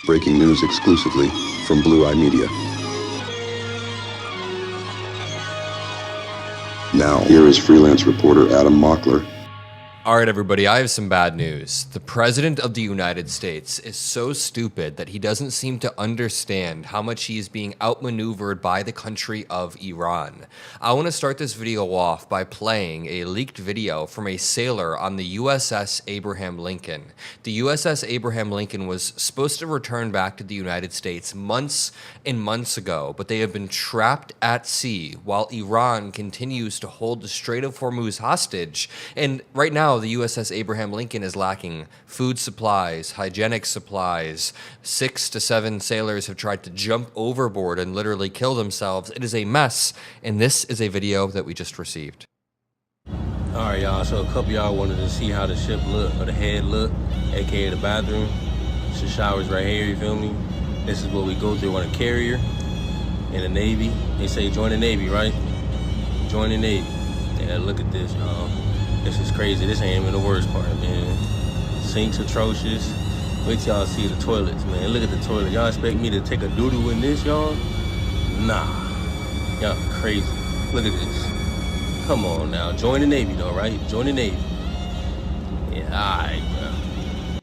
Breaking news exclusively from Blue Eye Media. Now, here is freelance reporter Adam Mockler. All right, everybody, I have some bad news. The President of the United States is so stupid that he doesn't seem to understand how much he is being outmaneuvered by the country of Iran. I want to start this video off by playing a leaked video from a sailor on the USS Abraham Lincoln. The USS Abraham Lincoln was supposed to return back to the United States months and months ago, but they have been trapped at sea while Iran continues to hold the Strait of Hormuz hostage. And right now, the USS Abraham Lincoln is lacking food supplies, hygienic supplies. 6 to 7 sailors have tried to jump overboard and literally kill themselves. It is a mess, and this is a video that we just received. Alright, y'all, so a couple of y'all wanted to see how the ship look, or the head look, aka the bathroom. The shower's right here, you feel me? This is what we go through on a carrier in the Navy. They say join the Navy, right? Join the Navy. Yeah, look at this, y'all. This is crazy. This ain't even the worst part, man. Sinks atrocious. Wait till y'all see the toilets, man. Look at the toilet. Y'all expect me to take a doo-doo in this, y'all? Nah. Y'all crazy. Look at this. Come on now. Join the Navy, though, right? Join the Navy. Yeah, alright, bro.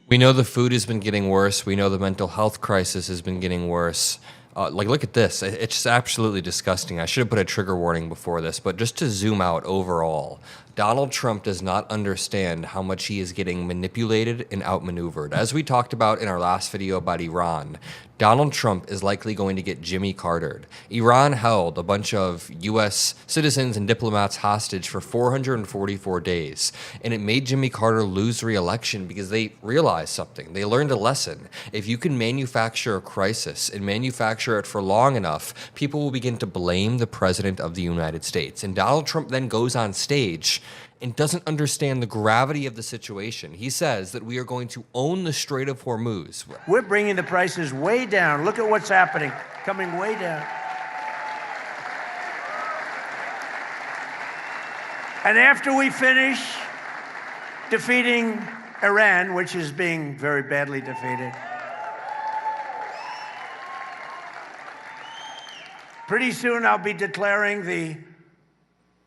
We know the food has been getting worse. We know the mental health crisis has been getting worse. Look at this. It's just absolutely disgusting. I should have put a trigger warning before this, but just to zoom out overall, Donald Trump does not understand how much he is getting manipulated and outmaneuvered. As we talked about in our last video about Iran, Donald Trump is likely going to get Jimmy Cartered. Iran held a bunch of U.S. citizens and diplomats hostage for 444 days, and it made Jimmy Carter lose re-election because they realized something. They learned a lesson. If you can manufacture a crisis and manufacture it for long enough, people will begin to blame the President of the United States. And Donald Trump then goes on stage and doesn't understand the gravity of the situation. He says that we are going to own the Strait of Hormuz. We're bringing the prices way down. Look at what's happening, coming way down. And after we finish defeating Iran, which is being very badly defeated, pretty soon I'll be declaring the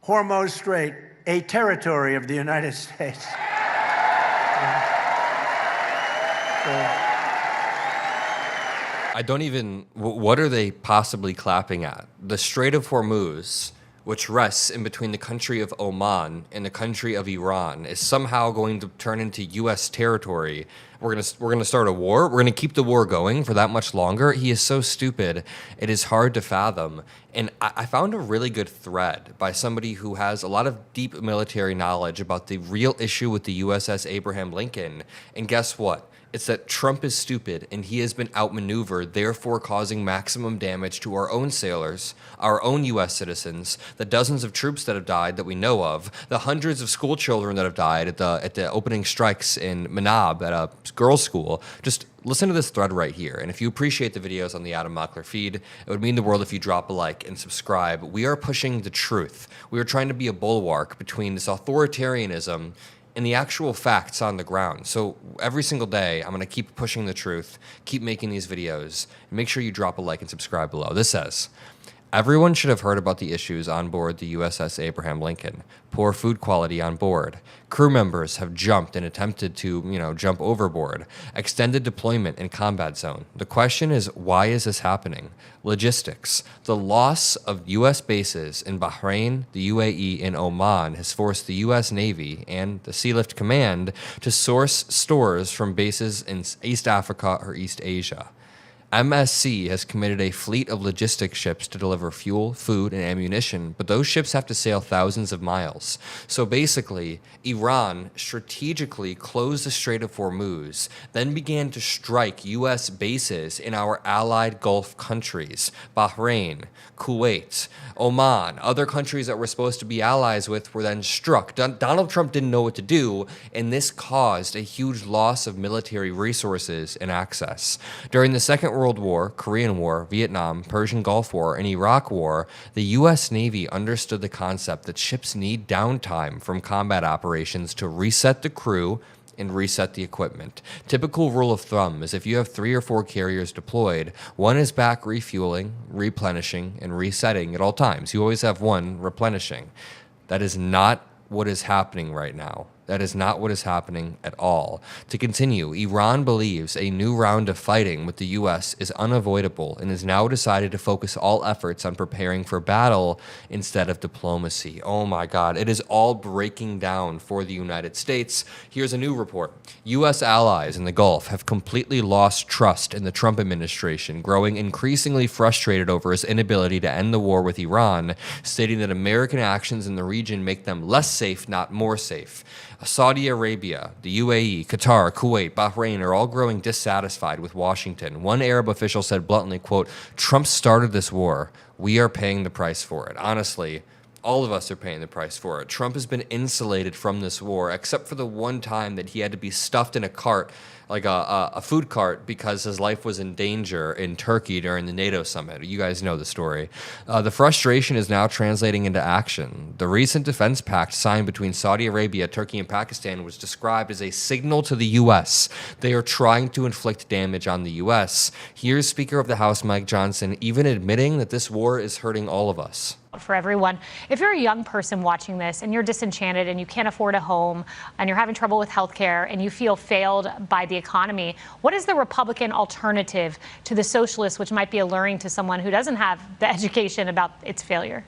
Hormuz Strait a territory of the United States. I don't even, what are they possibly clapping at? The Strait of Hormuz, which rests in between the country of Oman and the country of Iran, is somehow going to turn into U.S. territory. We're gonna start a war. We're gonna keep the war going for that much longer. He is so stupid. It is hard to fathom. And I found a really good thread by somebody who has a lot of deep military knowledge about the real issue with the USS Abraham Lincoln. And guess what? It's that Trump is stupid and he has been outmaneuvered, therefore causing maximum damage to our own sailors, our own U.S. citizens, the dozens of troops that have died that we know of, the hundreds of school children that have died at the opening strikes in Manab at a girls' school. Just listen to this thread right here. And if you appreciate the videos on the Adam Mockler feed, it would mean the world if you drop a like and subscribe. We are pushing the truth. We are trying to be a bulwark between this authoritarianism and the actual facts on the ground. So every single day, I'm gonna keep pushing the truth, keep making these videos, and make sure you drop a like and subscribe below. This says, everyone should have heard about the issues on board the USS Abraham Lincoln. Poor food quality on board. Crew members have jumped and attempted to, jump overboard. Extended deployment in combat zone. The question is, why is this happening? Logistics. The loss of U.S. bases in Bahrain, the UAE, and Oman has forced the U.S. Navy and the Sea Lift Command to source stores from bases in East Africa or East Asia. MSC has committed a fleet of logistics ships to deliver fuel, food, and ammunition, but those ships have to sail thousands of miles. So basically, Iran strategically closed the Strait of Hormuz, then began to strike U.S. bases in our allied Gulf countries, Bahrain, Kuwait, Oman. Other countries that we're supposed to be allies with were then struck. Donald Trump didn't know what to do, and this caused a huge loss of military resources and access. During the Second World War, Korean War, Vietnam, Persian Gulf War, and Iraq War, the U.S. Navy understood the concept that ships need downtime from combat operations to reset the crew and reset the equipment. Typical rule of thumb is if you have 3 or 4 carriers deployed, one is back refueling, replenishing, and resetting at all times. You always have one replenishing. That is not what is happening right now. That is not what is happening at all. To continue, Iran believes a new round of fighting with the U.S. is unavoidable and has now decided to focus all efforts on preparing for battle instead of diplomacy. Oh my God, it is all breaking down for the United States. Here's a new report. U.S. allies in the Gulf have completely lost trust in the Trump administration, growing increasingly frustrated over his inability to end the war with Iran, stating that American actions in the region make them less safe, not more safe. Saudi Arabia, the UAE, Qatar, Kuwait, Bahrain are all growing dissatisfied with Washington. One Arab official said bluntly, quote, "Trump started this war. We are paying the price for it." Honestly, all of us are paying the price for it. Trump has been insulated from this war, except for the one time that he had to be stuffed in a cart, like a food cart, because his life was in danger in Turkey during the NATO summit. You guys know the story. The frustration is now translating into action. The recent defense pact signed between Saudi Arabia, Turkey, and Pakistan was described as a signal to the U.S. They are trying to inflict damage on the U.S. Here's Speaker of the House Mike Johnson even admitting that this war is hurting all of us. For everyone. If you're a young person watching this and you're disenchanted and you can't afford a home and you're having trouble with healthcare and you feel failed by the economy, what is the Republican alternative to the socialist, which might be alluring to someone who doesn't have the education about its failure?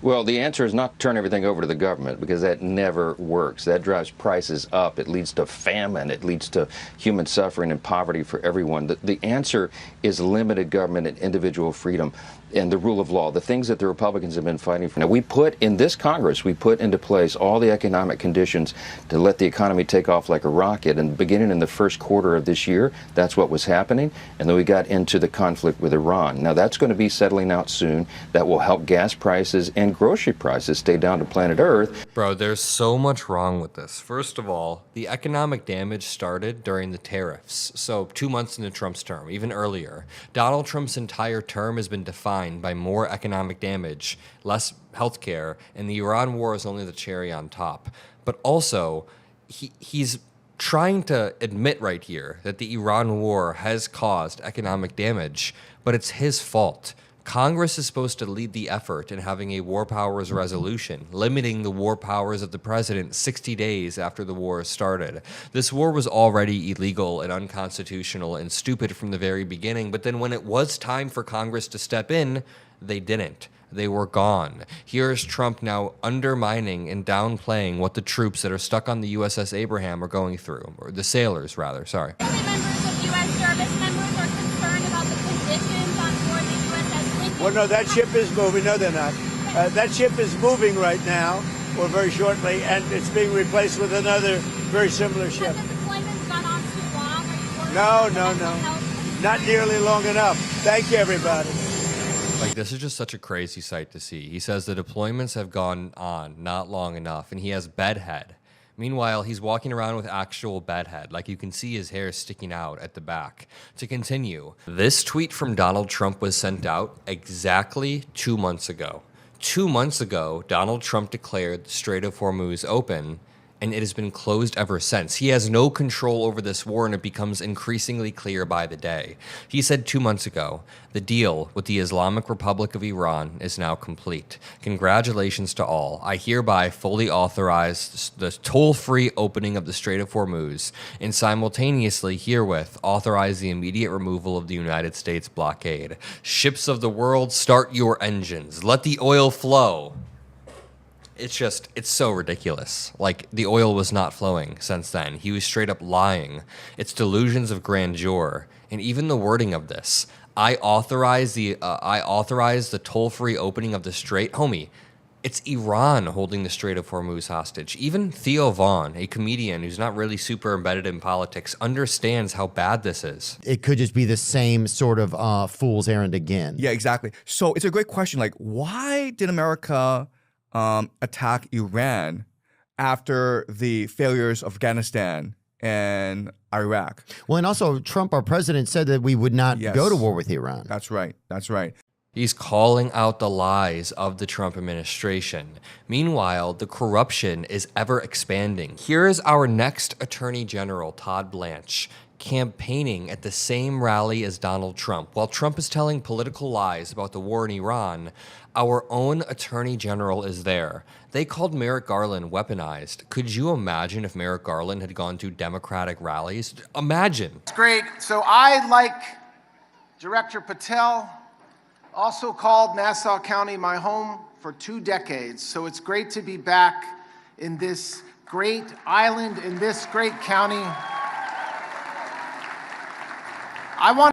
Well, the answer is not to turn everything over to the government, because that never works. That drives prices up. It leads to famine. It leads to human suffering and poverty for everyone. The answer is limited government and individual freedom and the rule of law, the things that the Republicans have been fighting for. Now, we put in this Congress, we put into place all the economic conditions to let the economy take off like a rocket. And beginning in the first quarter of this year, that's what was happening. And then we got into the conflict with Iran. Now, that's going to be settling out soon. That will help gas prices and grocery prices stay down to planet Earth. Bro, there's so much wrong with this. First of all, the economic damage started during the tariffs. So 2 months into Trump's term, even earlier. Donald Trump's entire term has been defined by more economic damage, less healthcare, and the Iran war is only the cherry on top. But also, he's trying to admit right here that the Iran war has caused economic damage, but it's his fault. Congress is supposed to lead the effort in having a war powers resolution, limiting the war powers of the president 60 days after the war started. This war was already illegal and unconstitutional and stupid from the very beginning, but then when it was time for Congress to step in, they didn't. They were gone. Here's Trump now undermining and downplaying what the troops that are stuck on the USS Abraham are going through, or the sailors, rather, sorry. Many members of U.S. service members are concerned about the conditions on board the USS Lincoln. Well, no, that ship is moving. No, they're not. That ship is moving right now, or very shortly, and it's being replaced with another very similar ship. Has the deployment's gone on too long? Are you worried No. Not nearly long enough. Thank you, everybody. Like, this is just such a crazy sight to see. He says the deployments have gone on not long enough, and he has bedhead. Meanwhile, he's walking around with actual bedhead. Like, you can see his hair sticking out at the back. To continue, this tweet from Donald Trump was sent out exactly 2 months ago. 2 months ago, Donald Trump declared the Strait of Hormuz open, and it has been closed ever since. He has no control over this war, and it becomes increasingly clear by the day. He said 2 months ago, the deal with the Islamic Republic of Iran is now complete. Congratulations to all. I hereby fully authorize the toll-free opening of the Strait of Hormuz, and simultaneously herewith authorize the immediate removal of the United States blockade. Ships of the world, start your engines. Let the oil flow. It's so ridiculous. Like, the oil was not flowing since then. He was straight up lying. It's delusions of grandeur. And even the wording of this, I authorize the toll-free opening of the strait. Homie, it's Iran holding the Strait of Hormuz hostage. Even Theo Vaughn, a comedian who's not really super embedded in politics, understands how bad this is. It could just be the same sort of fool's errand again. Yeah, exactly. So it's a great question. Like, why did America attack Iran after the failures of Afghanistan and Iraq? Well, and also Trump, our president, said that we would not Yes. go to war with Iran. That's right. That's right. He's calling out the lies of the Trump administration. Meanwhile, the corruption is ever expanding. Here is our next Attorney General, Todd Blanche, campaigning at the same rally as Donald Trump. While Trump is telling political lies about the war in Iran, our own Attorney General is there. They called Merrick Garland weaponized. Could you imagine if Merrick Garland had gone to Democratic rallies? Imagine. It's great. So I, like Director Patel, also called Nassau County my home for 2 decades. So it's great to be back in this great island, in this great county.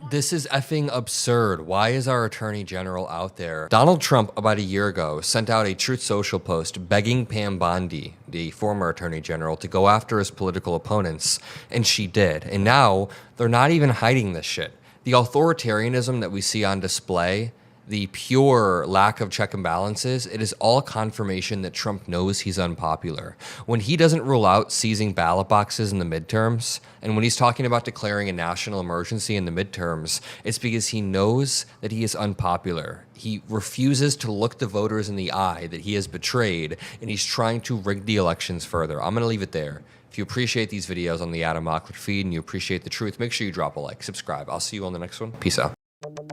This is effing absurd. Why is our Attorney General out there? Donald Trump, about a year ago, sent out a Truth Social post begging Pam Bondi, the former Attorney General, to go after his political opponents, and she did. And now, they're not even hiding this shit. The authoritarianism that we see on display, the pure lack of check and balances, it is all confirmation that Trump knows he's unpopular. When he doesn't rule out seizing ballot boxes in the midterms, and when he's talking about declaring a national emergency in the midterms, it's because he knows that he is unpopular. He refuses to look the voters in the eye that he has betrayed, and he's trying to rig the elections further. I'm gonna leave it there. If you appreciate these videos on the Adam Mockler feed and you appreciate the truth, make sure you drop a like, subscribe. I'll see you on the next one. Peace out.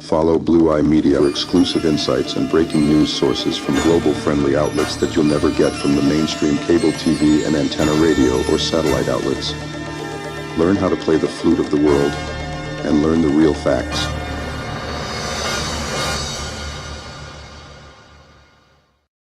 Follow Blue Eye Media for exclusive insights and breaking news sources from global-friendly outlets that you'll never get from the mainstream cable TV and antenna radio or satellite outlets. Learn how to play the flute of the world and learn the real facts.